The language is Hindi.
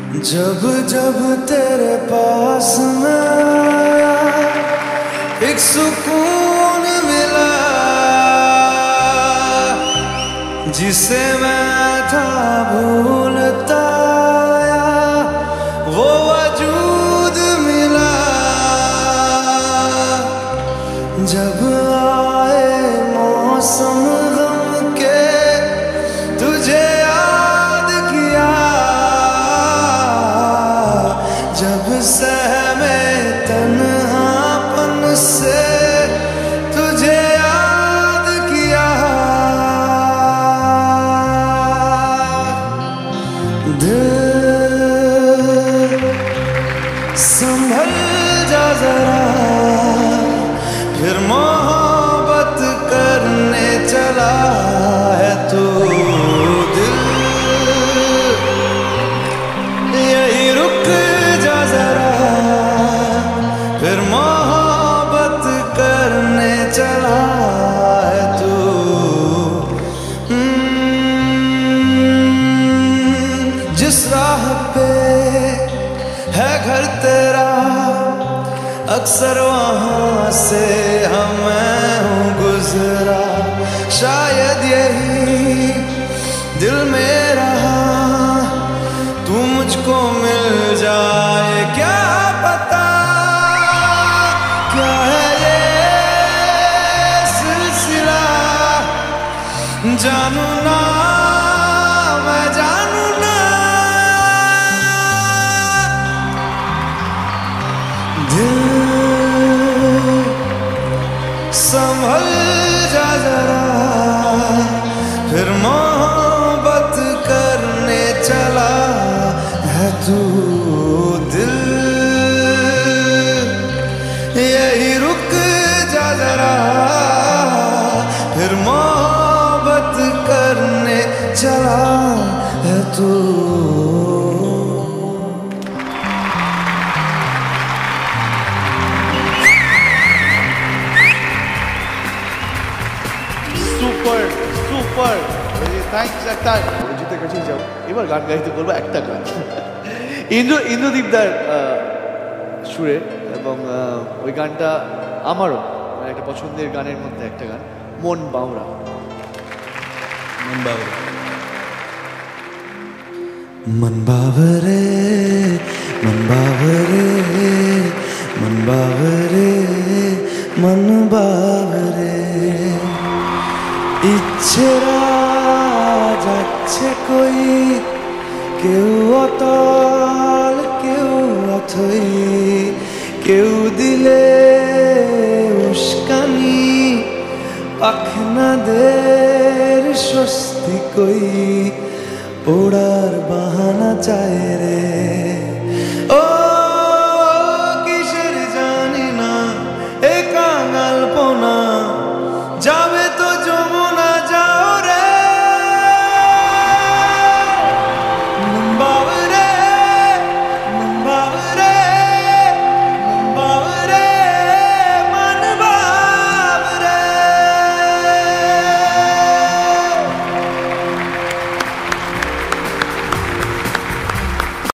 जब जब तेरे पास मैं आया एक सुकून मिला जिसे मैं था भूलता आया वो वजूद मिला। जब आए मौसम गम के तुझे याद किया, जब सहमे तन्हापन से तुझे याद किया। दिल संभल जा जरा, फिर मोहब्बत करने चला है तू। दिल यही रुक जा जरा, फिर मोहब्बत करने चला है तू। जिस राह पे है घर तेरा अक्सर वहां से मैं हूँ गुजरा। शायद यही दिल मेरा तू मुझको मिल जाए, क्या पता क्या है ये सिलसिला। जानू ना मैं जानू ना, दिल संभल जा जरा, फिर मोहब्बत करने चला है तू। दिल यही रुक जा जरा, फिर मोहब्बत करने चला है तू। Super super, thanks. একটা অরিজিতের কাছেই যাও, এবার গান গাইতে বলবো একটা গান ইন্দ্রদীপদার সুরে, এবং ওই গানটা আমারও একটা পছন্দের গানের মধ্যে একটা গান, মন বাউরা। मन बावरे मन बावरे मन बावरे मन बावरे मन बावरे। ইচ্ছেরা যাচ্ছে কই, কেউ অতল কেউ অথই, কেউ দিলে উস্কানি পাখনাদের স্বস্তি কই। ওড়ার বাহানা চায় রে ও কিসের জানি না, এ কাঙাল পোনা